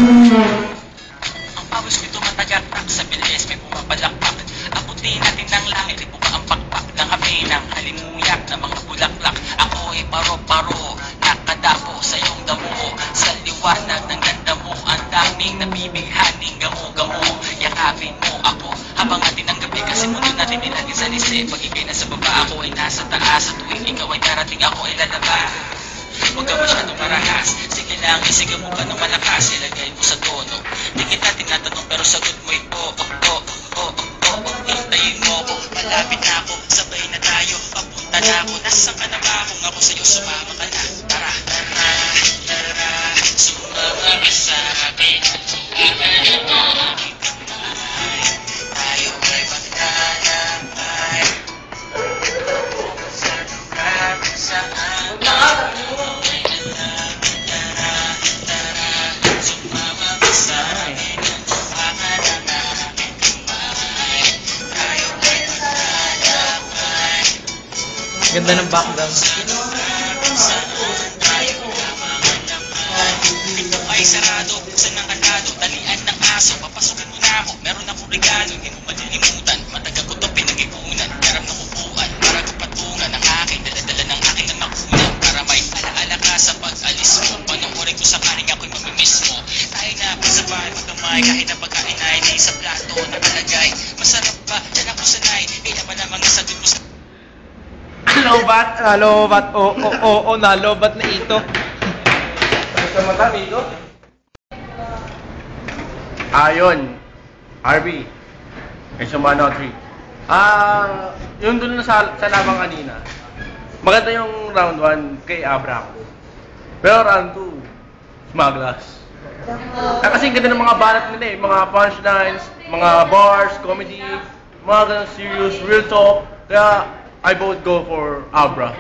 Ang pawis ko'y tumatagaktak sa bilis, may pumapalakpak. Abutin natin ng langit, ipo ka ang pakpak ng habi ng halimuyak na mga bulaklak. Ako'y paro-paro, nakadapo sa iyong damo. Sa liwanag ng ganda mo, ang daming nabibighaning gamo-gamo. Yakapin mo ako habang atin ang gabi, kasi mundo natin nilagay sa lisi. Pag ikay nasa baba, ako ay nasa taas. Sa tuwing ikaw ay darating, ako ay lalabas. Huwag ka masyadong marahas, sige lang, isigaw mo pa ng malakas. Ilagay mo sa tono, di kita tinatanong pero sagot mo'y hintayin mo ako, malapit na ako, sabay na tayo, papunta na ako. Nasaan ka na ba? Kung ako sa'yo, sumama ka na. Tara, tara, tara, sumama ka sa akin. Tayo ay maglalakbay sa lugar sa akin. Ganda ng background. Ito ay sarado, buksan ng kandado, talian ng aso, papasukin mo na ako, meron akong regalo, hindi mo malilimutan, matagal ko ito pinag-ipunan, karam ng upuan, para kapatungan ng aking daladala ng aking nakunan, para may alaala ka sa pag-alis mo, panoorin ko sakaling ako'y mamimiss mo. Tayo na ako sa bahay magkamay, kahit na pagkain ay di sa plato nakalagay. Masarap ba? Yan ako sanay, kaya pa namang nasagot mo sa Nalobat, nalobat na ito. Sa mata, amigo? Ayun. RB. Esumano 3. Yung dun sa labang kanina. Maganda yung round 1 kay Abra. Pero round 2, Smaglas. Kasi ganda ng mga banat nila eh. Mga punchlines, mga bars, comedy, mga ganun serious, real talk. Kaya I both go for Abra.